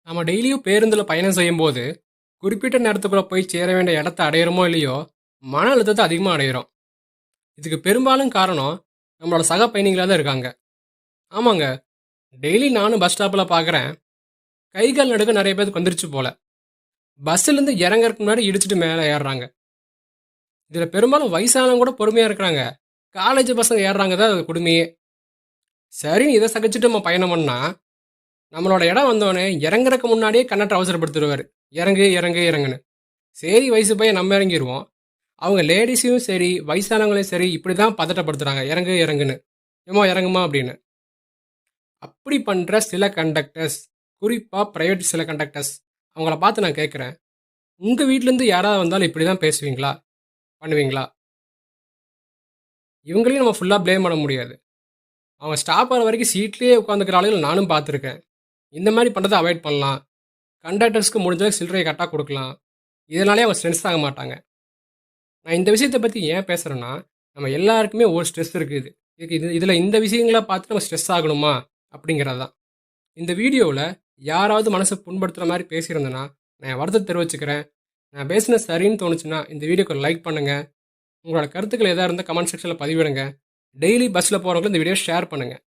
நம்ம டெய்லியும் பேருந்தில் பயணம் செய்யும்போது குறிப்பிட்ட நேரத்துக்குள்ள போய் சேர வேண்டிய இடத்த அடையிறோமோ இல்லையோ, மன அழுத்தத்தை அதிகமாக அடையிறோம். இதுக்கு பெரும்பாலும் காரணம் நம்மளோட சக பயணிகளாக தான் இருக்காங்க. ஆமாங்க, டெய்லி நானும் பஸ் ஸ்டாப்பில் பார்க்குறேன், கை கால் நடுக்க நிறைய பேருக்கு வந்துருச்சு போல. பஸ்ஸிலேருந்து இறங்கறதுக்கு முன்னாடி இடிச்சிட்டு மேலே ஏறுறாங்க. இதில் பெரும்பாலும் வயசானவங்க கூட பொறுமையாக இருக்கிறாங்க. காலேஜ் பசங்க ஏறுறாங்க தான் அது கொடுமையே. சரின்னு இதை சகிச்சுட்டு நம்ம பயணம் பண்ணா, நம்மளோட இடம் வந்தோடனே இறங்குறதுக்கு முன்னாடியே கண்டக்டர் அவசரப்படுத்திடுவார். இறங்கு இறங்கு இறங்குன்னு. சரி, வயசு பையன் நம்ம இறங்கிடுவோம். அவங்க லேடிஸையும் சரி வயசானவங்களையும் சரி இப்படி தான் பதட்டப்படுத்துகிறாங்க, இறங்கு இறங்குன்னு. ஏமா இறங்குமா அப்படின்னு. அப்படி பண்ணுற சில கண்டக்டர்ஸ், குறிப்பாக ப்ரைவேட் சில கண்டக்டர்ஸ், அவங்கள பார்த்து நான் கேட்குறேன், உங்கள் வீட்டிலேருந்து யாராவது வந்தாலும் இப்படி தான் பேசுவீங்களா, பண்ணுவீங்களா? இவங்களையும் நம்ம ஃபுல்லாக ப்ளேம் பண்ண முடியாது. அவங்க ஸ்டாப் ஆகிற வரைக்கும் சீட்லேயே உட்காந்துக்கிற ஆளுகள் நானும் பார்த்துருக்கேன். இந்த மாதிரி பண்ணுறதை அவாய்ட் பண்ணலாம். கண்டக்டர்ஸ்க்கு முடிஞ்ச சில்லறையை கரெக்டாக கொடுக்கலாம். இதனாலே அவங்க ஸ்ட்ரெஸ் ஆக மாட்டாங்க. நான் இந்த விஷயத்தை பற்றி ஏன் பேசுகிறேன்னா, நம்ம எல்லாருக்குமே ஒரு ஸ்ட்ரெஸ் இருக்குது. இதில் இந்த விஷயங்களை பார்த்து நம்ம ஸ்ட்ரெஸ் ஆகணுமா அப்படிங்கிறது தான். இந்த வீடியோவில் யாராவது மனசை புண்படுத்துகிற மாதிரி பேசியிருந்தேன்னா நான் என் வருத்தத்தை தெரிவிச்சுக்கிறேன். நான் பேசின சரின்னு தோணுச்சுன்னா இந்த வீடியோக்கு லைக் பண்ணுங்கள். உங்களோட கருத்துக்கள் எதாக இருந்தால் கமெண்ட் செக்ஷனில் பதிவிடுங்க. டெய்லி பஸ்ஸில் போகிறவங்களுக்கு இந்த வீடியோ ஷேர் பண்ணுங்கள்.